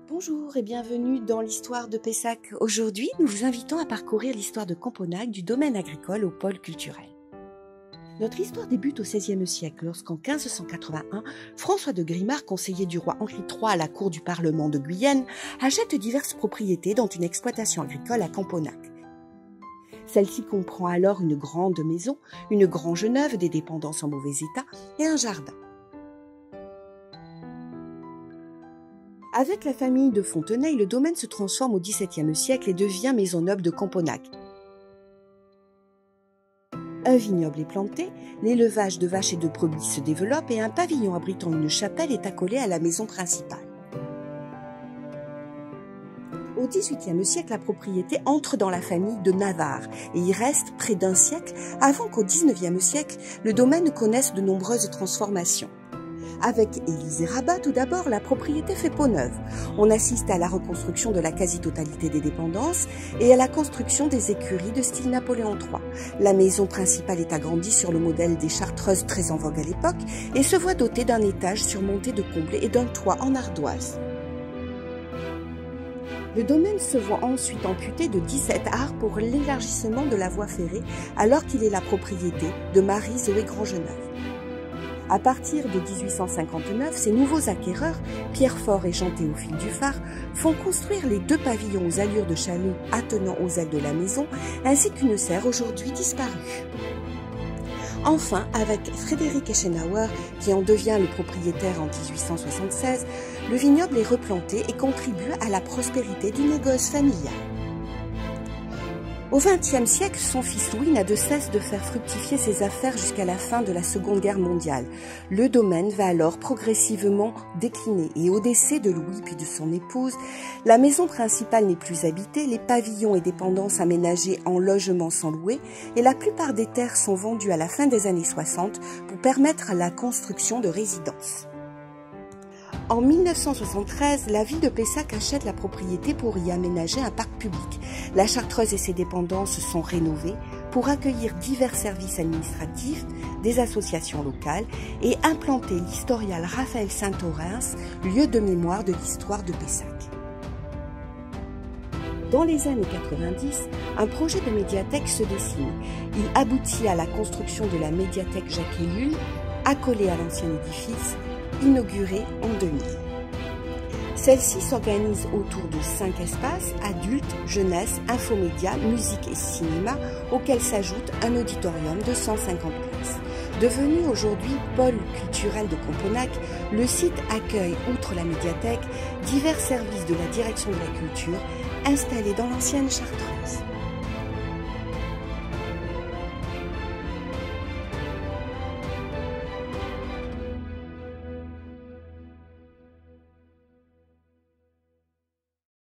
Bonjour et bienvenue dans l'histoire de Pessac. Aujourd'hui, nous vous invitons à parcourir l'histoire de Camponac, du domaine agricole au pôle culturel. Notre histoire débute au XVIe siècle, lorsqu'en 1581, François de Grimard, conseiller du roi Henri III à la cour du Parlement de Guyenne, achète diverses propriétés dont une exploitation agricole à Camponac. Celle-ci comprend alors une grande maison, une grange neuve, des dépendances en mauvais état et un jardin. Avec la famille de Fontenay, le domaine se transforme au XVIIe siècle et devient maison noble de Camponac. Un vignoble est planté, l'élevage de vaches et de brebis se développe et un pavillon abritant une chapelle est accolé à la maison principale. Au XVIIIe siècle, la propriété entre dans la famille de Navarre et y reste près d'un siècle avant qu'au XIXe siècle, le domaine connaisse de nombreuses transformations. Avec Élisée Rabat, tout d'abord, la propriété fait peau neuve. On assiste à la reconstruction de la quasi-totalité des dépendances et à la construction des écuries de style Napoléon III. La maison principale est agrandie sur le modèle des chartreuses très en vogue à l'époque et se voit dotée d'un étage surmonté de comblés et d'un toit en ardoise. Le domaine se voit ensuite amputé de 17 arts pour l'élargissement de la voie ferrée, alors qu'il est la propriété de Marie-Zoé Grangeneuve. À partir de 1859, ces nouveaux acquéreurs, Pierre Fort et Jean-Théophile Dufart, font construire les deux pavillons aux allures de chalut attenant aux ailes de la maison, ainsi qu'une serre aujourd'hui disparue. Enfin, avec Frédéric Eschenauer, qui en devient le propriétaire en 1876, le vignoble est replanté et contribue à la prospérité du négoce familial. Au XXe siècle, son fils Louis n'a de cesse de faire fructifier ses affaires jusqu'à la fin de la Seconde Guerre mondiale. Le domaine va alors progressivement décliner et au décès de Louis puis de son épouse, la maison principale n'est plus habitée, les pavillons et dépendances aménagés en logements sont loués et la plupart des terres sont vendues à la fin des années 60 pour permettre la construction de résidences. En 1973, la ville de Pessac achète la propriété pour y aménager un parc public. La chartreuse et ses dépendances sont rénovées pour accueillir divers services administratifs, des associations locales et implanter l'historial Raphaël Saint-Orens, lieu de mémoire de l'histoire de Pessac. Dans les années 90, un projet de médiathèque se dessine. Il aboutit à la construction de la médiathèque Jacques Ellul, accolée à l'ancien édifice, inaugurée en 2000. Celle-ci s'organise autour de 5 espaces, adultes, jeunesse, infomédia, musique et cinéma, auxquels s'ajoute un auditorium de 150 places. Devenu aujourd'hui pôle culturel de Camponac, le site accueille, outre la médiathèque, divers services de la direction de la culture installés dans l'ancienne chartreuse.